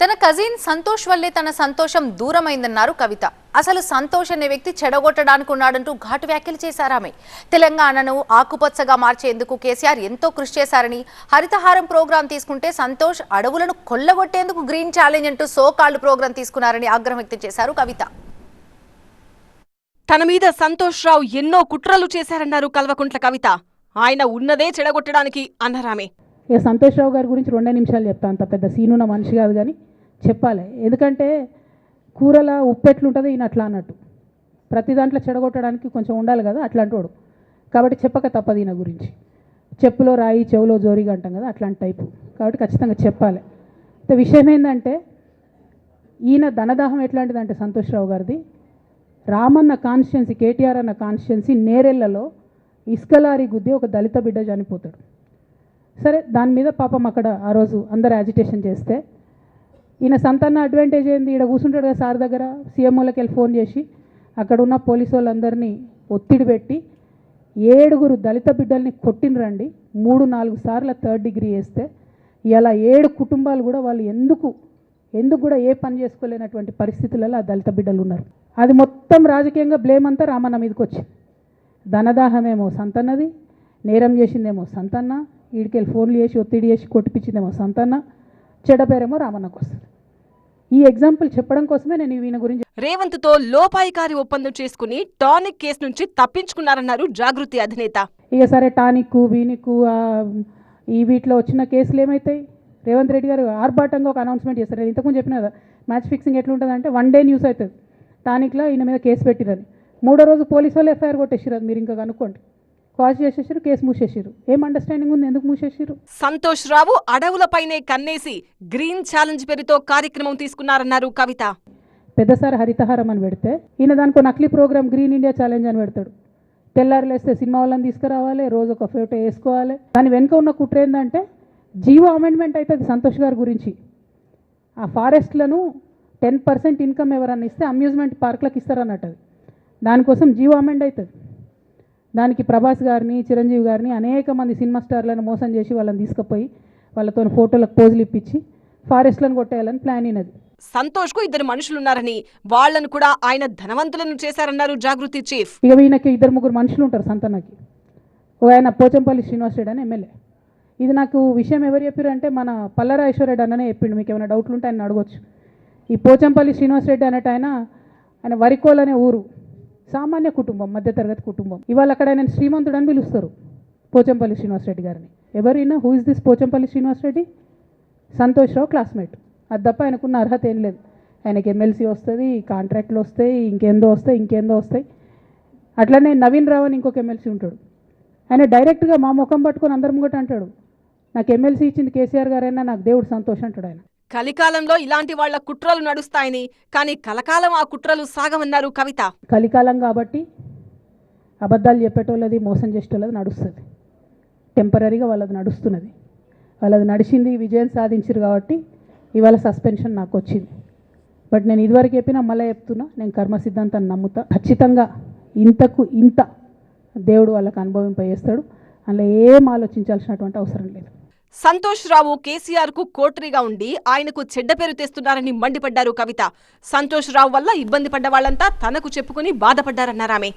తన కజిన్ సంతోష్ వల్లే తన సంతోషం దూరమైందన్నారు కవిత. అసలు సంతోష్ అనే వ్యక్తి చెడగొట్టడానికి ఉన్నాడంటూ ఘాటు వ్యాఖ్యలు చేశారామె. తెలంగాణను ఆకుపచ్చగా మార్చేందుకు కేసీఆర్ ఎంతో కృషి చేశారని, హరితహారం ప్రోగ్రాం తీసుకుంటే సంతోష్ అడవులను కొల్లగొట్టేందుకు గ్రీన్ ఛాలెంజ్ అంటూ సోకాల్డ్ ప్రోగ్రాం తీసుకున్నారని ఆగ్రహం వ్యక్తం చేశారు కవిత. తన మీద సంతోష్ రావు ఎన్నో కుట్రలు చేశారన్నారు కల్వకుంట్ల కవిత. ఆయన ఉన్నదే చెడగొట్టడానికి అన్నారామె. ఇక సంతోష్ రావు గారి గురించి 2 నిమిషాలు చెప్తా. అంత పెద్ద సీనున్న మనిషి కాదు కానీ చెప్పాలి. ఎందుకంటే కూరల ఉప్పు ఎట్లుంటుందో ఈయన అట్లా అన్నట్టు ప్రతి దాంట్లో చెడగొట్టడానికి కొంచెం ఉండాలి కదా, అట్లాంటి వాడు. కాబట్టి చెప్పక తప్పదు ఈయన గురించి. చెప్పులో రాయి చెవులో జోరిగా అంటాం కదా, అట్లాంటి టైపు. కాబట్టి ఖచ్చితంగా చెప్పాలి. విషయం ఏంటంటే ఈయన ధనదాహం ఎట్లాంటిదంటే సంతోష్ రావు గారిది, రామన్న కాన్స్టిట్యున్సీ, కేటీఆర్ అన్న కాన్స్టిట్యున్సీ నేరెళ్లలో ఇసుకలారీ గుద్ది ఒక దళిత బిడ్డ చనిపోతాడు. సరే, దాని మీద పాపం అక్కడ ఆ రోజు అందరు యాజిటేషన్ చేస్తే ఈయన సంతాన అడ్వాంటేజ్ ఏంది, ఇక్కడ కూర్చుంటాడు కదా సార్ దగ్గర, సీఎంఓలకి వెళ్ళి ఫోన్ చేసి అక్కడ ఉన్న పోలీసు వాళ్ళందరినీ ఒత్తిడి పెట్టి 7 దళిత బిడ్డల్ని కొట్టినరండి. 3-4 సార్లు 3rd డిగ్రీ వేస్తే ఇలా 7 కుటుంబాలు కూడా వాళ్ళు ఎందుకు కూడా ఏ పని చేసుకోలేనటువంటి పరిస్థితులలో ఆ దళిత బిడ్డలు ఉన్నారు. అది మొత్తం రాజకీయంగా బ్లేమ్ అంతా రామన్న మీదకి వచ్చింది. ధనదాహమేమో సంతన్నది, నేరం చేసిందేమో సంతన్న, వీడికెళ్ళి ఫోన్లు చేసి ఒత్తిడి చేసి కొట్టిపించిందేమో సంతన్న, చెడ్డ పేరేమో రామన్నకు వస్తుంది. ఈ ఎగ్జాంపుల్ చెప్పడం కోసమే నేను ఈయన గురించి. రేవంత్తో లోపాయికారి ఒప్పందం చేసుకుని టానిక్ కేసు నుంచి తప్పించుకున్నారన్నారు జాగృతి అధినేత. ఇక సరే, టానిక్ వీనిక్ ఈ వీటిలో వచ్చిన కేసులు ఏమవుతాయి? రేవంత్ రెడ్డి గారు ఆర్భాటంగా ఒక అనౌన్స్మెంట్ చేస్తారు. నేను ఇంతకుముందు చెప్పిన కదా, మ్యాచ్ ఫిక్సింగ్ ఎట్లుంటుందంటే 1 డే న్యూస్ అవుతుంది. టానిక్లో ఈయన మీద కేసు పెట్టిరని 3వ రోజు పోలీసు వాళ్ళు ఎఫ్ఐఆర్ కొట్టేసారు. అది మీరు ఇంకా కనుక్కోండి. కాల్ చేసేసారు, కేసు మూసేసారు. ఏం అండర్స్టాండింగ్ ఉంది, ఎందుకు మూసేసారు? సంతోష్ రావు అడవులపైనే కన్నేసి గ్రీన్ ఛాలెంజ్ పేరుతో కార్యక్రమం తీసుకున్నారన్నారు కవిత. పెద్దసారి హరితహారం అని పెడితే ఈయన దానికి నకిలీ ప్రోగ్రామ్ గ్రీన్ ఇండియా ఛాలెంజ్ అని పెడతాడు. తెల్లారులేస్తే సినిమా వాళ్ళని తీసుకురావాలి, రోజు ఒక ఫోటో వేసుకోవాలి. దాని వెనుక ఉన్న కుట్ర ఏంటంటే జీవో అమెండ్మెంట్ అవుతుంది సంతోష్ గారి గురించి. ఆ ఫారెస్ట్లను 10% ఇన్కమ్ ఎవరన్నా ఇస్తే అమ్యూజ్మెంట్ పార్క్లకు ఇస్తారన్నట్టు. దానికోసం జీవో అమెండ్ అవుతుంది. దానికి ప్రభాస్ గారిని, చిరంజీవి గారిని, అనేక మంది సినిమా స్టార్లను మోసం చేసి వాళ్ళని తీసుకుపోయి వాళ్ళతో ఫోటోలకు పోజులు ఇప్పించి ఫారెస్ట్లను కొట్టేయాలని ప్లాన్ అయినది. సంతోష్కు 2 మనుషులున్నారని, వాళ్లను కూడా ఆయన ధనవంతులను చేశారన్నారు జాగృతి చీఫ్. ఇక ఈయనకి 2-3 మనుషులు ఉంటారు సంతన్నకి. ఆయన పోచంపల్లి శ్రీనివాస్ రెడ్డి అని ఎమ్మెల్యే. ఇది నాకు విషయం ఎవరు చెప్పారు అంటే మన పల్లరాజేశ్వర రెడ్డి అన్ననే చెప్పిండు. మీకు ఏమైనా డౌట్లు ఉంటే ఆయన అడగొచ్చు. ఈ పోచంపల్లి శ్రీనివాస్ రెడ్డి అనేట ఆయన వరికోల్ అనే ఊరు, సామాన్య కుటుంబం, మధ్యతరగతి కుటుంబం. ఇవాళ అక్కడ ఆయన శ్రీమంతుడు అని పిలుస్తారు పోచంపల్లి శ్రీనివాస్ రెడ్డి గారిని. ఎవరైనా who is this Pochampally Srinivas Reddy? Santosh Rao classmate. అది తప్ప ఆయనకున్న అర్హత ఏం లేదు. ఆయనకి ఎమ్మెల్సీ వస్తుంది, కాంట్రాక్ట్లు వస్తాయి, ఇంకేందో వస్తాయి. అట్లనే నవీన్ రావు అని ఇంకొక ఎమ్మెల్సీ ఉంటాడు. ఆయన డైరెక్ట్గా మా ముఖం పట్టుకొని అందరి ముంగట అంటాడు, నాకు ఎమ్మెల్సీ ఇచ్చింది కేసీఆర్ గారైనా నాకు దేవుడు సంతోషం అంటాడు ఆయన. కలికాలంలో ఇలాంటి వాళ్ల కుట్రలు నడుస్తాయని, కానీ కలకాలం ఆ కుట్రలు సాగమన్నారు కవిత. కలికాలం కాబట్టి అబద్ధాలు చెప్పేటోళ్ళది, మోసం చేసేటోళ్ళది నడుస్తుంది. టెంపరీగా వాళ్ళది నడుస్తున్నది. వాళ్ళది నడిచింది, విజయం సాధించారు కాబట్టి ఇవాళ సస్పెన్షన్ నాకు వచ్చింది. బట్ నేను ఇదివరకు చెప్పినా మళ్ళీ చెప్తున్నా, నేను కర్మ సిద్ధాంతాన్ని నమ్ముతా. ఖచ్చితంగా ఇంతకు ఇంత దేవుడు వాళ్ళకి అనుభవింపజేస్తాడు. అందులో ఏం ఆలోచించాల్సినటువంటి అవసరం లేదు. సంతోష్ రావు కేసీఆర్ కు కోటరీగా ఉండి ఆయనకు చెడ్డ పేరు తెస్తున్నారని మండిపడ్డారు కవిత. సంతోష్ రావు వల్ల ఇబ్బంది పడ్డ వాళ్లంతా తనకు చెప్పుకుని బాధపడ్డారన్నారామె.